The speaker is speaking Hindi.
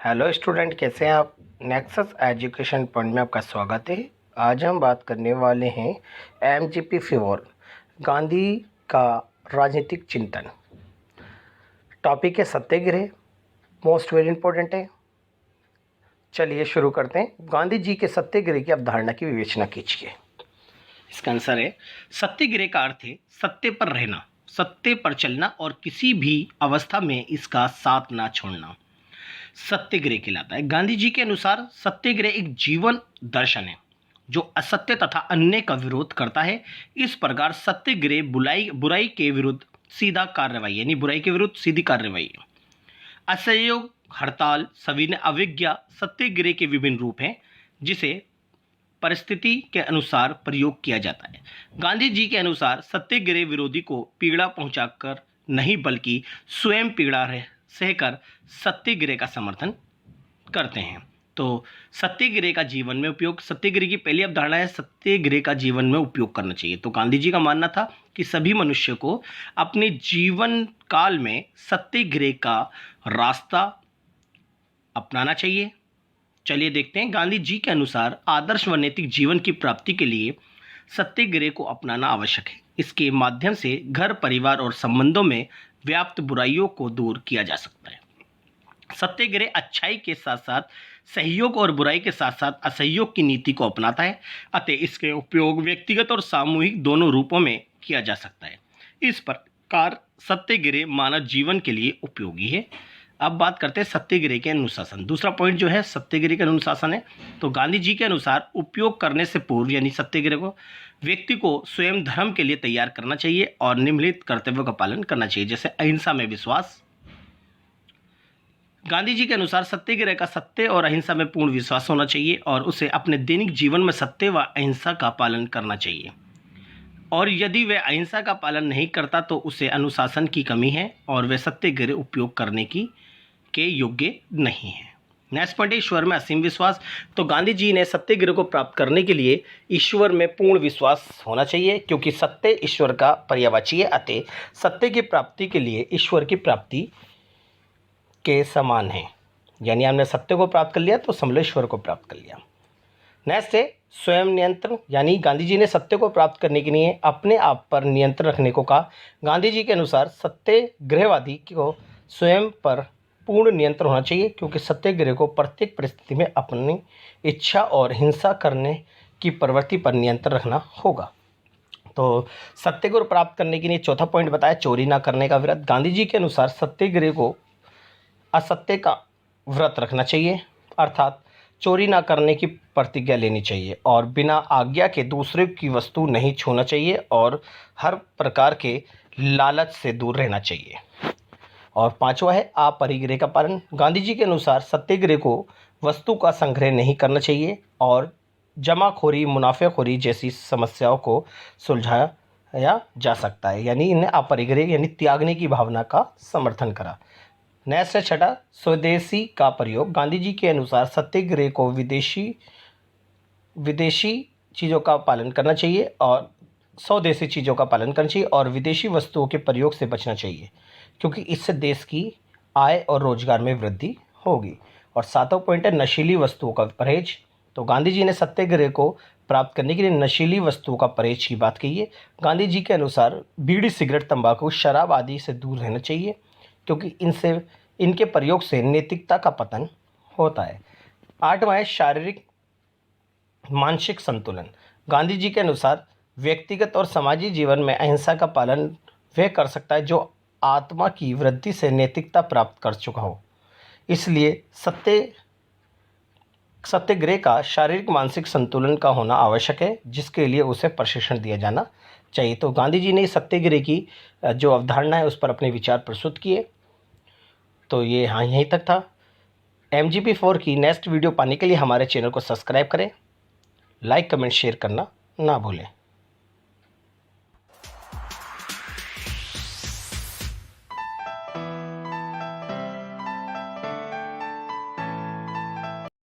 हेलो स्टूडेंट, कैसे हैं आप। नेक्सस एजुकेशन पॉइंट में आपका स्वागत है। आज हम बात करने वाले हैं एमजीपी फेवर, गांधी का राजनीतिक चिंतन। टॉपिक है सत्याग्रह, मोस्ट वेरी इंपॉर्टेंट है। चलिए शुरू करते हैं। गांधी जी के सत्याग्रह की अवधारणा की विवेचना कीजिए। इसका आंसर है सत्याग्रह का अर्थ है सत्य पर रहना, सत्य पर चलना और किसी भी अवस्था में इसका साथ ना छोड़ना सत्याग्रह कहलाता है। गांधी जी के अनुसार सत्याग्रह एक जीवन दर्शन है जो असत्य तथा अन्याय का विरोध करता है। इस प्रकार सत्याग्रह बुराई के विरुद्ध सीधा कार्रवाई यानी बुराई के विरुद्ध सीधी कार्रवाई है। असहयोग, हड़ताल, सविनय अवज्ञा सत्याग्रह के विभिन्न रूप हैं जिसे परिस्थिति के अनुसार प्रयोग किया जाता है। गांधी जी के अनुसार सत्याग्रह विरोधी को पीड़ा पहुंचाकर नहीं बल्कि स्वयं पीड़ा सहकर सत्याग्रह का समर्थन करते हैं। तो सत्याग्रह का जीवन में उपयोग, सत्याग्रह की पहली अवधारणा है सत्याग्रह का जीवन में उपयोग करना चाहिए। तो गांधी जी का मानना था कि सभी मनुष्य को अपने जीवन काल में सत्याग्रह का रास्ता अपनाना चाहिए। चलिए देखते हैं। गांधी जी के अनुसार आदर्श व नैतिक जीवन की प्राप्ति के लिए सत्याग्रह को अपनाना आवश्यक है। इसके माध्यम से घर, परिवार और संबंधों में व्याप्त बुराइयों को दूर किया जा सकता है। सत्याग्रह अच्छाई के साथ साथ सहयोग और बुराई के साथ साथ असहयोग की नीति को अपनाता है, अतः इसके उपयोग व्यक्तिगत और सामूहिक दोनों रूपों में किया जा सकता है। इस प्रकार सत्याग्रह मानव जीवन के लिए उपयोगी है। अब बात करते हैं सत्याग्रह के अनुशासन। दूसरा पॉइंट जो है सत्याग्रह का अनुशासन है। तो गांधी जी के अनुसार उपयोग करने से पूर्व यानी सत्याग्रह को व्यक्ति को स्वयं धर्म के लिए तैयार करना चाहिए और निम्नलिखित कर्तव्यों का पालन करना चाहिए, जैसे अहिंसा में विश्वास। गांधी जी के अनुसार सत्याग्रह का सत्य और अहिंसा में पूर्ण विश्वास होना चाहिए और उसे अपने दैनिक जीवन में सत्य व अहिंसा का पालन करना चाहिए, और यदि वह अहिंसा का पालन नहीं करता तो उसे अनुशासन की कमी है और वह सत्याग्रह उपयोग करने के योग्य नहीं है। नेक्स्ट पॉइंट है ईश्वर में असीम विश्वास। तो गांधी जी ने सत्याग्रह को प्राप्त करने के लिए ईश्वर में पूर्ण विश्वास होना चाहिए, क्योंकि सत्य ईश्वर का पर्यायवाची है, अतः सत्य की प्राप्ति के लिए ईश्वर की प्राप्ति के समान है। यानी हमने सत्य को प्राप्त कर लिया तो समझ लो ईश्वर को प्राप्त कर लिया। नेक्स्ट है स्वयं नियंत्रण। यानी गांधी जी ने सत्य को प्राप्त करने के लिए अपने आप पर नियंत्रण रखने को कहा। गांधी जी के अनुसार सत्याग्रहवादी को स्वयं पर पूर्ण नियंत्रण होना चाहिए, क्योंकि सत्याग्रह को प्रत्येक परिस्थिति में अपनी इच्छा और हिंसा करने की प्रवृत्ति पर नियंत्रण रखना होगा। तो सत्य को प्राप्त करने के लिए चौथा पॉइंट बताया चोरी ना करने का व्रत। गांधी जी के अनुसार सत्याग्रह को असत्य का व्रत रखना चाहिए, अर्थात चोरी ना करने की प्रतिज्ञा लेनी चाहिए और बिना आज्ञा के दूसरे की वस्तु नहीं छूना चाहिए और हर प्रकार के लालच से दूर रहना चाहिए। और पांचवा है अपरिग्रह का पालन। गांधी जी के अनुसार सत्याग्रह को वस्तु का संग्रह नहीं करना चाहिए और जमाखोरी, मुनाफेखोरी जैसी समस्याओं को सुलझाया जा सकता है। यानी इन्हें अपरिग्रह यानी त्यागने की भावना का समर्थन करा। नेक्स्ट है छठा स्वदेशी का प्रयोग। गांधी जी के अनुसार सत्याग्रह को विदेशी चीज़ों का पालन करना चाहिए और स्वदेशी चीज़ों का पालन करना चाहिए और विदेशी वस्तुओं के प्रयोग से बचना चाहिए, क्योंकि इससे देश की आय और रोजगार में वृद्धि होगी। और सातवां पॉइंट है नशीली वस्तुओं का परहेज। तो गांधी जी ने सत्याग्रह को प्राप्त करने के लिए नशीली वस्तुओं का परहेज की बात की है। गांधी जी के अनुसार बीड़ी, सिगरेट, तंबाकू, शराब आदि से दूर रहना चाहिए, क्योंकि इनके प्रयोग से नैतिकता का पतन होता है। आठवां है शारीरिक मानसिक संतुलन। गांधी जी के अनुसार व्यक्तिगत और समाजी जीवन में अहिंसा का पालन वह कर सकता है जो आत्मा की वृद्धि से नैतिकता प्राप्त कर चुका हो। इसलिए सत्याग्रह का शारीरिक मानसिक संतुलन का होना आवश्यक है, जिसके लिए उसे प्रशिक्षण दिया जाना चाहिए। तो गांधी जी ने सत्याग्रह की जो अवधारणा है उस पर अपने विचार प्रस्तुत किए। तो ये हाँ यहीं तक था। MGP4 की नेक्स्ट वीडियो पाने के लिए हमारे चैनल को सब्सक्राइब करें, लाइक, कमेंट, शेयर करना ना भूलें।